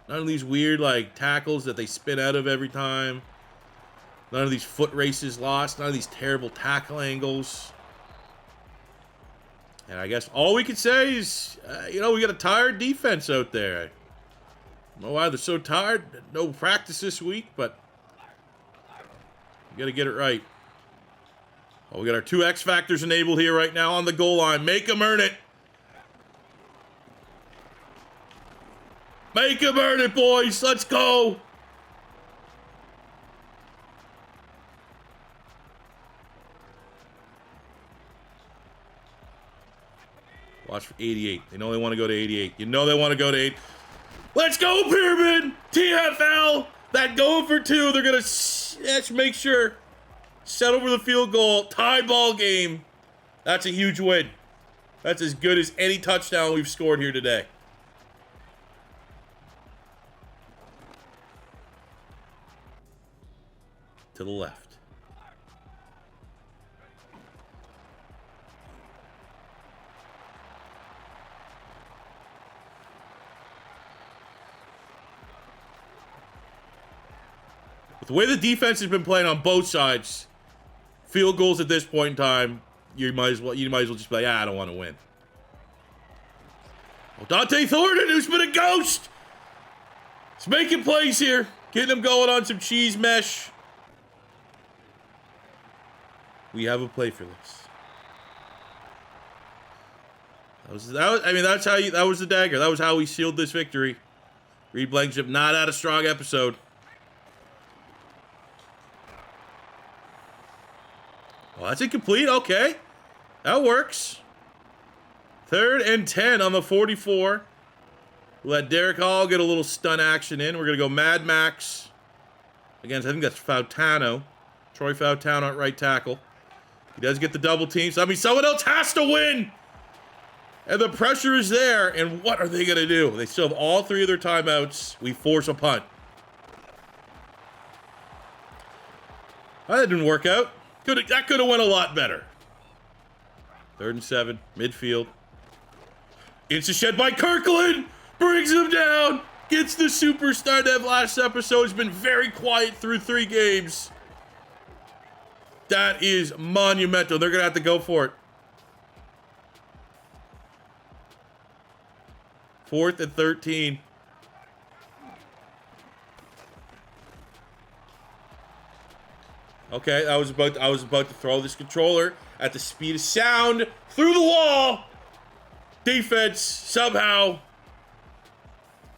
None of these weird, like, tackles that they spin out of every time. None of these foot races lost. None of these terrible tackle angles. And I guess all we could say is, we got a tired defense out there. I don't know why they're so tired. No practice this week, but we got to get it right. Oh, we got our 2 X Factors enabled here right now on the goal line. Make them earn it. Make them earn it, boys. Let's go. Watch for 88. They want to go to 88. You know they want to go to 8. Let's go, Pyramid. TFL. That going for two, they're going to make sure. Set over the field goal. Tie ball game. That's a huge win. That's as good as any touchdown we've scored here today. To the left. With the way the defense has been playing on both sides, field goals at this point in time, you might as well just be like, I don't want to win. Well, Dante Thornton, who's been a ghost, is making plays here, getting them going on some cheese mesh. We have a play for this. That was the dagger. That was how we sealed this victory. Reed Blankenship not had a strong episode. Well, that's incomplete. Okay. That works. 3rd and 10 on the 44. Let Derek Hall get a little stun action in. We're going to go Mad Max against, I think that's Fautano. Troy Fautano at right tackle. He does get the double team. So, I mean, someone else has to win. And the pressure is there. And what are they going to do? They still have all 3 of their timeouts. We force a punt. Well, that didn't work out. That could have went a lot better. 3rd and 7, midfield. Instant shed by Kirkland. Brings him down. Gets the superstar that last episode has been very quiet through 3 games. That is monumental. They're going to have to go for it. 4th and 13. Okay, I was about to throw this controller at the speed of sound through the wall. Defense somehow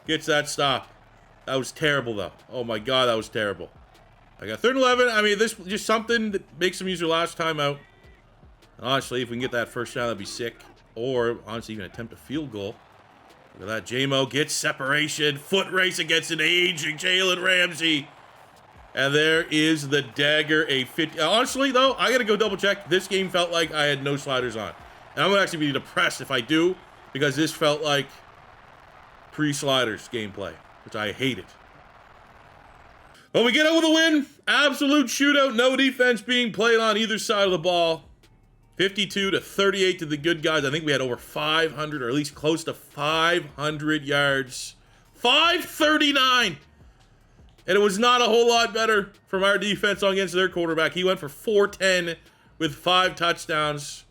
gets that stop. That was terrible, though. Oh my God, that was terrible. I got 3rd and 11. I mean, this is just something that makes them use their last timeout. Honestly, if we can get that first down, that'd be sick. Or honestly, even attempt a field goal. Look at that. J-Mo gets separation. Foot race against an aging Jalen Ramsey. And there is the dagger, a 50. Honestly, though, I got to go double check. This game felt like I had no sliders on. And I'm going to actually be depressed if I do, because this felt like pre-sliders gameplay, which I hated. But we get out with a win. Absolute shootout. No defense being played on either side of the ball. 52-38 to the good guys. I think we had over 500, or at least close to 500 yards. 539. And it was not a whole lot better from our defense against their quarterback. He went for 410 with 5 touchdowns.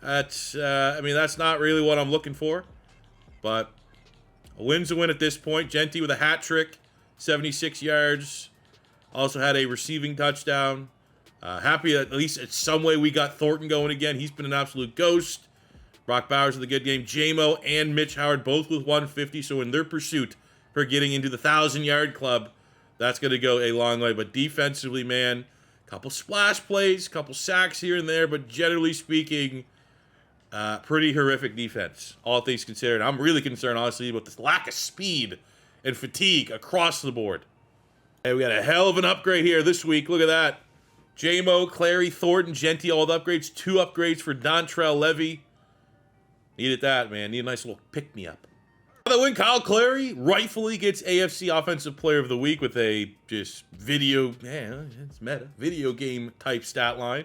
That's, I mean, that's not really what I'm looking for. But a win's a win at this point. Jeanty with a hat trick, 76 yards. Also had a receiving touchdown. Happy that at least in some way we got Thornton going again. He's been an absolute ghost. Brock Bowers with a good game. J-Mo and Mitch Howard both with 150. So in their pursuit for getting into the 1,000-yard club, that's going to go a long way. But defensively, man, a couple splash plays, couple sacks here and there, but generally speaking, pretty horrific defense, all things considered. I'm really concerned, honestly, about this lack of speed and fatigue across the board. And we got a hell of an upgrade here this week. Look at that. J-Mo, Clary, Thornton, Jeanty, all the upgrades. 2 upgrades for Dontrell Levy. Needed that, man. Need a nice little pick-me-up. The win, Kyle Clary rightfully gets AFC Offensive Player of the Week with a just video, it's meta, video game type stat line.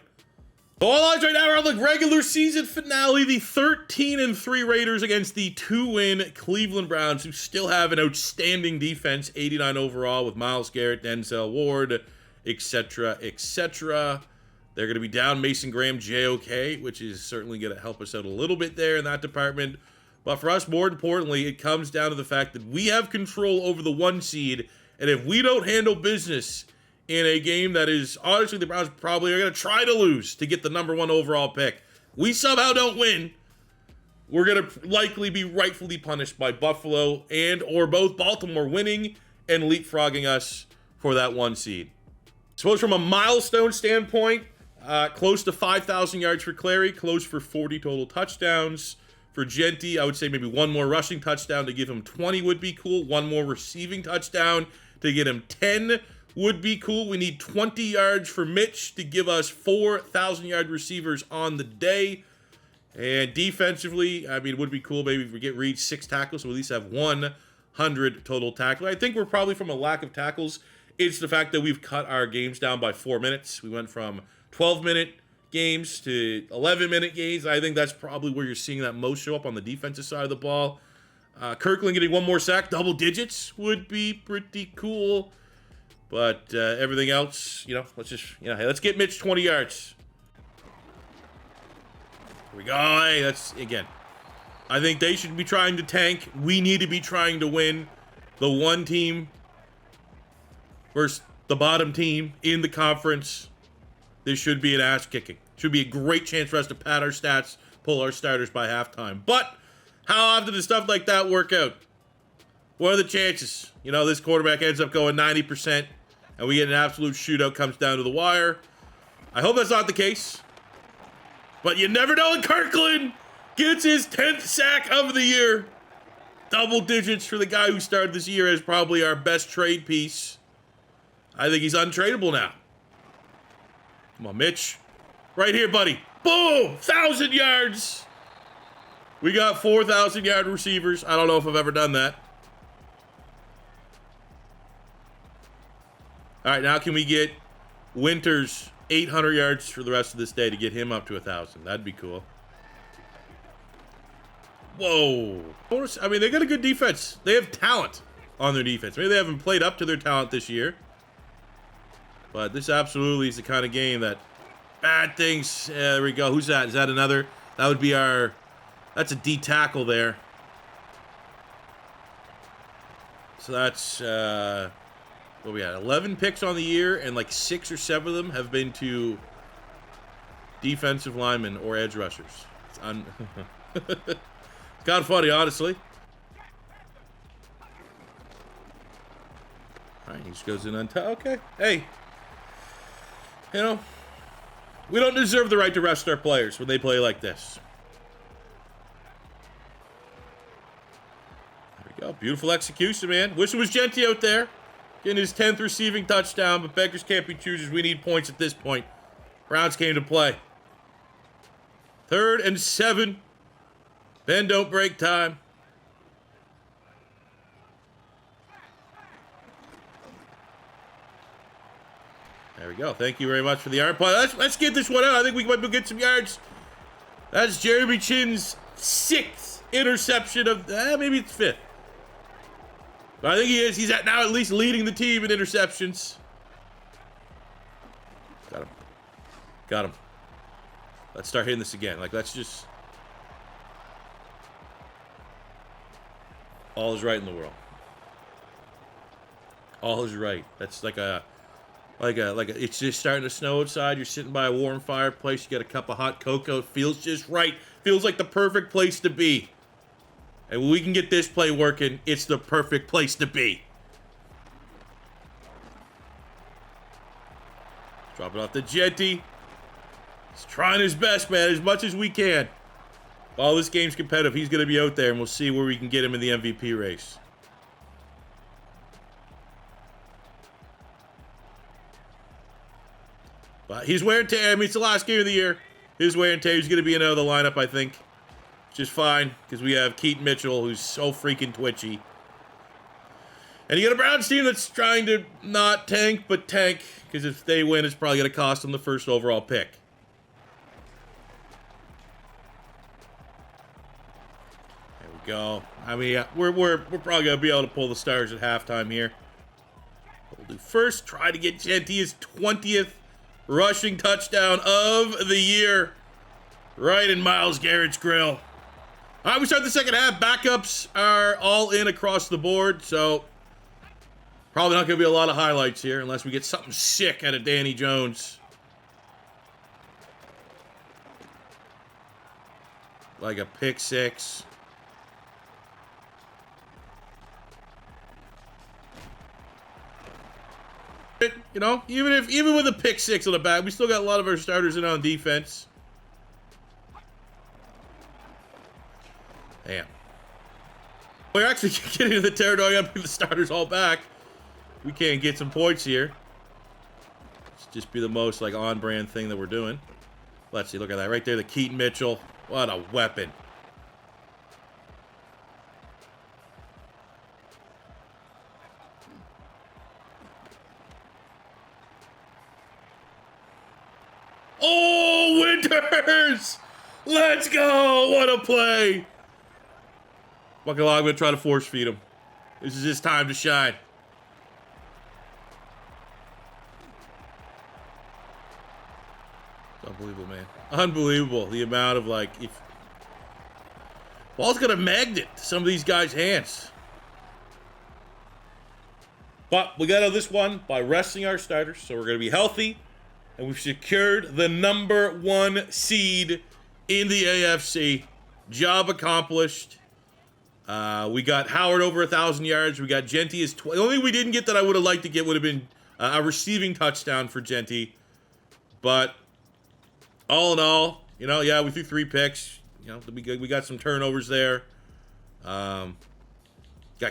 All eyes right now are on the regular season finale, the 13-3 Raiders against the 2-win Cleveland Browns, who still have an outstanding defense, 89 overall with Myles Garrett, Denzel Ward, etc., etc. They're going to be down Mason Graham, JOK, which is certainly going to help us out a little bit there in that department. But for us, more importantly, it comes down to the fact that we have control over the 1 seed, and if we don't handle business in a game that is, honestly, the Browns probably are going to try to lose to get the number 1 overall pick, we somehow don't win, we're going to likely be rightfully punished by Buffalo and or both Baltimore winning and leapfrogging us for that 1 seed. Suppose from a milestone standpoint, close to 5,000 yards for Clary, close for 40 total touchdowns. For Jeanty, I would say maybe one more rushing touchdown to give him 20 would be cool. One more receiving touchdown to get him 10 would be cool. We need 20 yards for Mitch to give us 4,000-yard receivers on the day. And defensively, I mean, it would be cool maybe if we get Reed 6 tackles, so we at least have 100 total tackles. I think we're probably from a lack of tackles. It's the fact that we've cut our games down by 4 minutes. We went from 12-minute games to 11-minute games. I think that's probably where you're seeing that most show up on the defensive side of the ball. Kirkland getting one more sack, double digits, would be pretty cool. But everything else, you know, hey, let's get Mitch 20 yards. Here we go. Hey, that's, again, I think they should be trying to tank. We need to be trying to win. The one team versus the bottom team in the conference. This should be an ass kicking. Should be a great chance for us to pad our stats, pull our starters by halftime. But how often does stuff like that work out? What are the chances? You know, this quarterback ends up going 90%, and we get an absolute shootout, comes down to the wire. I hope that's not the case. But you never know, and Kirkland gets his 10th sack of the year. Double digits for the guy who started this year as probably our best trade piece. I think he's untradeable now. Come on, Mitch. Right here, buddy. Boom! 1,000 yards. We got 4,000-yard receivers. I don't know if I've ever done that. All right, now can we get Winters 800 yards for the rest of this day to get him up to 1,000? That'd be cool. Whoa. I mean, they got a good defense. They have talent on their defense. Maybe they haven't played up to their talent this year. But this absolutely is the kind of game that bad things. Yeah, there we go. Who's that? Is that another? That would be our. That's a D tackle there. So that's what we had. 11 picks on the year, and like 6 or 7 of them have been to defensive linemen or edge rushers. It's kind of funny, honestly. All right, he just goes in untouched. Okay, hey. You know, we don't deserve the right to rest our players when they play like this. There we go. Beautiful execution, man. Wish it was Jeanty out there. Getting his 10th receiving touchdown, but beggars can't be choosers. We need points at this point. Browns came to play. 3rd and 7. Ben, don't break time. There we go. Thank you very much for the iron play. Let's get this one out. I think we might get some yards. That's Jeremy Chinn's 6th interception of... maybe it's 5th. But I think he is. He's now at least leading the team in interceptions. Got him. Got him. Let's start hitting this again. Like, let's just... All is right in the world. All is right. That's like a... it's just starting to snow outside. You're sitting by a warm fireplace. You got a cup of hot cocoa. It feels just right. Feels like the perfect place to be. And when we can get this play working, it's the perfect place to be. Drop it off to Jeanty. He's trying his best, man, as much as we can. While this game's competitive, he's going to be out there, and we'll see where we can get him in the MVP race. But he's wear and tear. I mean, it's the last game of the year. His wear and tear. He's going to be in out of the lineup, I think. Which is fine, because we have Keaton Mitchell, who's so freaking twitchy. And you got a Browns team that's trying to not tank, but tank. Because if they win, it's probably going to cost them the 1st overall pick. There we go. I mean, we're probably going to be able to pull the stars at halftime here. We'll do first, try to get Jeanty his 20th rushing touchdown of the year. Right in Myles Garrett's grill. All right, we start the second half. Backups are all in across the board, so probably not going to be a lot of highlights here unless we get something sick out of Danny Jones. Like a pick 6. You know, even with a pick 6 on the back, we still got a lot of our starters in on defense. We're actually getting into the territory. I'm putting the starters all back. We can't get some points here. Let's just be the most like on-brand thing that we're doing. Let's see. Look at that right there. The Keaton Mitchell. What a weapon. Oh, Winters! Let's go! What a play! I'm gonna try to force feed him. This is his time to shine. It's unbelievable, man. Unbelievable. The amount of, like, if... Ball's got a magnet to some of these guys' hands. But we got out of this one by resting our starters, so we're going to be healthy. And we've secured the #1 seed in the AFC. Job accomplished. We got Howard over 1,000 yards. We got Jeanty as 20. The only thing we didn't get that I would have liked to get would have been a receiving touchdown for Jeanty. But all in all, you know, yeah, we threw 3 picks. You know, we got some turnovers there. Got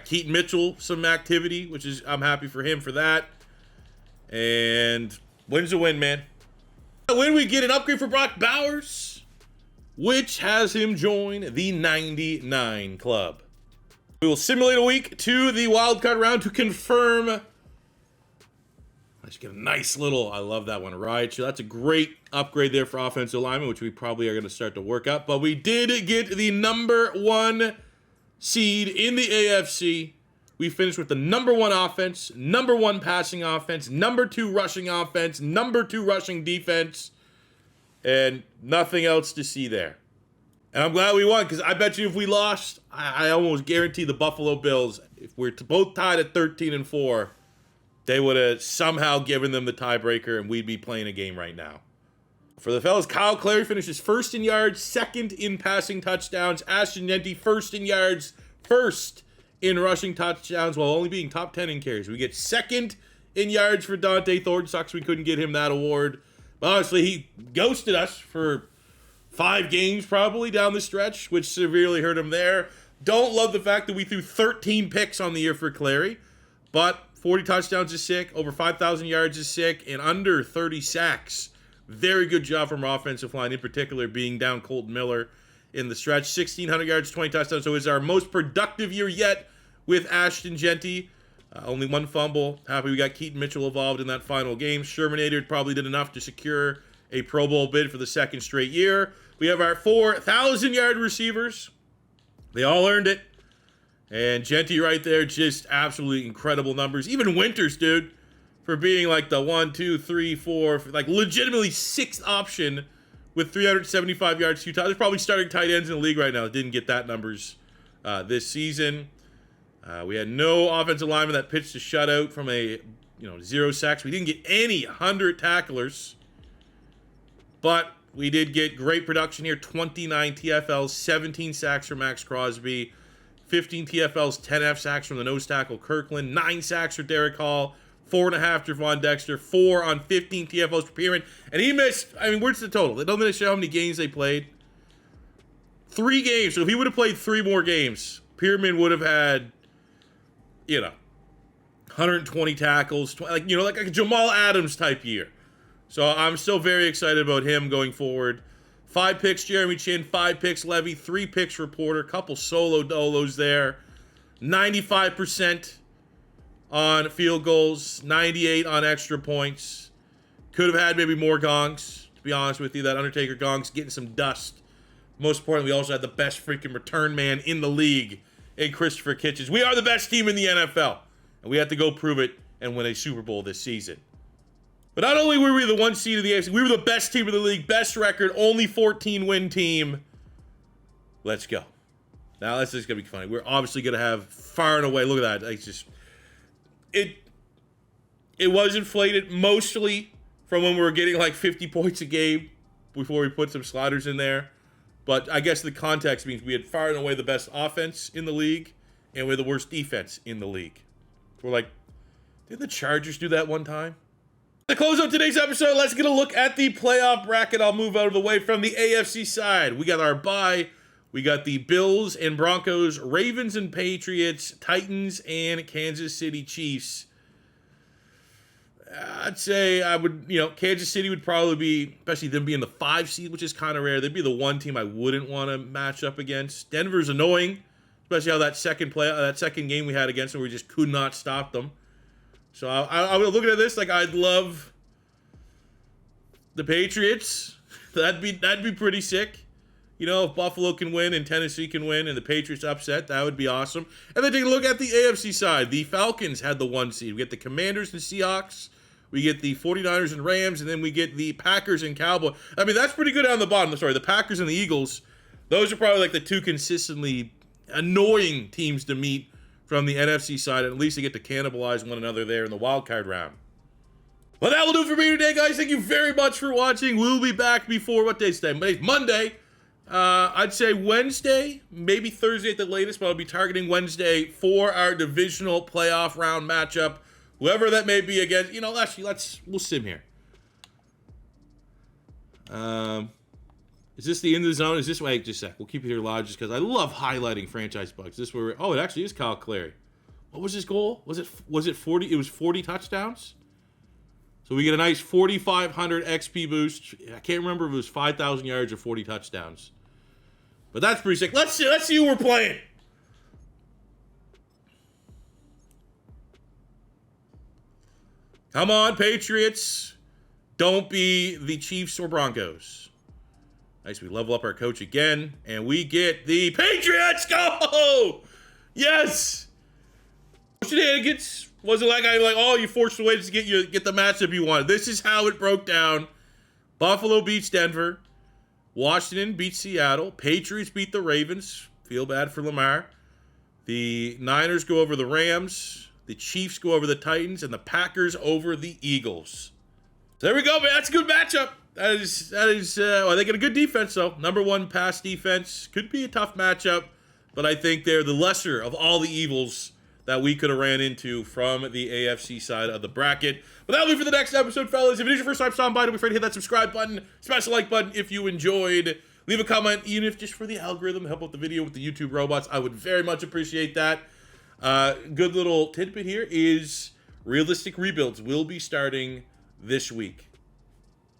Keaton Mitchell some activity, which is I'm happy for him for that. And win's a win, man. When we get an upgrade for Brock Bowers, which has him join the 99 club. We will simulate a week to the wildcard round to confirm. Let's get a nice little, I love that one, right? So that's a great upgrade there for offensive lineman, which we probably are going to start to work up. But we did get the #1 seed in the AFC. We finished with the #1 offense, #1 passing offense, #2 rushing offense, #2 rushing defense, and nothing else to see there. And I'm glad we won, because I bet you if we lost, I almost guarantee the Buffalo Bills, if we're both tied at 13-4, they would have somehow given them the tiebreaker, and we'd be playing a game right now. For the fellas, Kyle Clary finishes first in yards, second in passing touchdowns. Ashton Jeanty first in yards, first in rushing touchdowns, while only being top 10 in carries. We get second in yards for Dante Thornton. Sucks we couldn't get him that award. But honestly, he ghosted us for 5 games probably down the stretch, which severely hurt him there. Don't love the fact that we threw 13 picks on the year for Clary, but 40 touchdowns is sick, over 5,000 yards is sick, and under 30 sacks. Very good job from our offensive line, in particular being down Colton Miller in the stretch. 1,600 yards, 20 touchdowns, so it's our most productive year yet with Ashton Jeanty. Only 1 fumble. Happy we got Keaton Mitchell involved in that final game. Shermanator probably did enough to secure a Pro Bowl bid for the 2nd straight year. We have our 4,000-yard receivers. They all earned it. And Jeanty right there, just absolutely incredible numbers. Even Winters, dude, for being like the 1, 2, 3, 4, like legitimately 6th option with 375 yards, 2 times. There's probably starting tight ends in the league right now that didn't get that numbers this season. We had no offensive lineman that pitched a shutout from a 0 sacks. We didn't get any 100 tacklers, but we did get great production here. 29 TFLs, 17 sacks from Maxx Crosby, 15 TFLs, 10 F sacks from the nose tackle Kirkland, 9 sacks for Derek Hall, 4.5 for Von Dexter, 4 on 15 TFLs for Pierman, and he missed. I mean, where's the total? They don't show how many games they played. 3 games. So if he would have played 3 more games, Pierman would have had 120 tackles, like a Jamal Adams type year. So I'm still very excited about him going forward. 5 picks, Jeremy Chin. 5 picks, Levy. 3 picks, Reporter. Couple solo dolos there. 95% on field goals. 98 on extra points. Could have had maybe more gongs, to be honest with you. That Undertaker gong's getting some dust. Most importantly, we also had the best freaking return man in the league in Christopher Kitchens. We are the best team in the NFL, and we have to go prove it and win a Super Bowl this season. But not only were we the 1 seed of the AFC, we were the best team in the league, best record, only 14-win team. Let's go. Now, this is going to be funny. We're obviously going to have far and away, look at that. It's just, it was inflated mostly from when we were getting like 50 points a game before we put some sliders in there. But I guess the context means we had far and away the best offense in the league, and we had the worst defense in the league. We're like, did the Chargers do that one time? To close out today's episode, let's get a look at the playoff bracket. I'll move out of the way from the AFC side. We got our bye We got the Bills and Broncos, Ravens and Patriots, Titans and Kansas City Chiefs. I'd say I would, Kansas City would probably be, especially them being the 5 seed, which is kind of rare. They'd be the one team I wouldn't want to match up against. Denver's annoying, especially how that second game we had against them, we just could not stop them. So I was looking at this like I'd love the Patriots. That'd be pretty sick. If Buffalo can win and Tennessee can win and the Patriots upset, that would be awesome. And then take a look at the AFC side. The Falcons had the 1 seed. We get the Commanders and Seahawks. We get the 49ers and Rams, and then we get the Packers and Cowboys. I mean, that's pretty good on the bottom. Sorry, the Packers and the Eagles. Those are probably like the 2 consistently annoying teams to meet from the NFC side. At least they get to cannibalize one another there in the wild card round. Well, that will do it for me today, guys. Thank you very much for watching. We'll be back before, what day is today? Monday. I'd say Wednesday, maybe Thursday at the latest, but I'll be targeting Wednesday for our divisional playoff round matchup. Whoever that may be against, actually, we'll sim here. Is this the end of the zone? Is this, wait just a sec. We'll keep it here live just because I love highlighting franchise bugs. This where it actually is Kyle Clary. What was his goal? Was it 40? It was 40 touchdowns. So we get a nice 4,500 XP boost. I can't remember if it was 5,000 yards or 40 touchdowns. But that's pretty sick. Let's see who we're playing. Come on, Patriots. Don't be the Chiefs or Broncos. Nice, we level up our coach again, and we get the Patriots. Go! Yes! Shenanigans. Wasn't like you forced the way to get the matchup you wanted. This is how it broke down. Buffalo beats Denver. Washington beats Seattle. Patriots beat the Ravens. Feel bad for Lamar. The Niners go over the Rams. The Chiefs go over the Titans, and the Packers over the Eagles. So there we go, man. That's a good matchup. That is. Well, they get a good defense, though. Number 1 pass defense. Could be a tough matchup, but I think they're the lesser of all the evils that we could have ran into from the AFC side of the bracket. But that'll be for the next episode, fellas. If it is your first time stopping by, don't be afraid to hit that subscribe button, smash the like button if you enjoyed. Leave a comment, even if just for the algorithm, help out the video with the YouTube robots. I would very much appreciate that. Good little tidbit here is realistic rebuilds will be starting this week.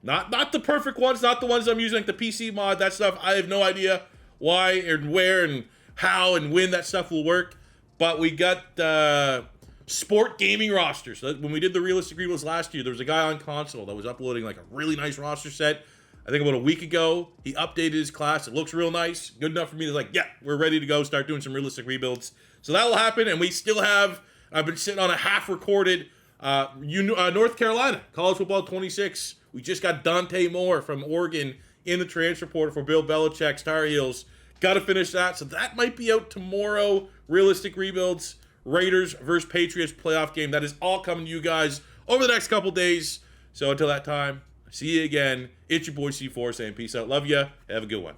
Not the perfect ones, not the ones I'm using, like the PC mod, that stuff. I have no idea why and where and how and when that stuff will work. But we got sport gaming rosters. So when we did the realistic rebuilds last year, there was a guy on console that was uploading like a really nice roster set. I think about a week ago, he updated his class. It looks real nice. Good enough for me to yeah, we're ready to go start doing some realistic rebuilds. So that will happen. And we still have, I've been sitting on a half-recorded North Carolina College Football 26. We just got Dante Moore from Oregon in the transfer portal for Bill Belichick's Tar Heels. Got to finish that. So that might be out tomorrow. Realistic rebuilds, Raiders versus Patriots playoff game. That is all coming to you guys over the next couple days. So until that time, see you again. It's your boy C4 saying peace out. Love ya. Have a good one.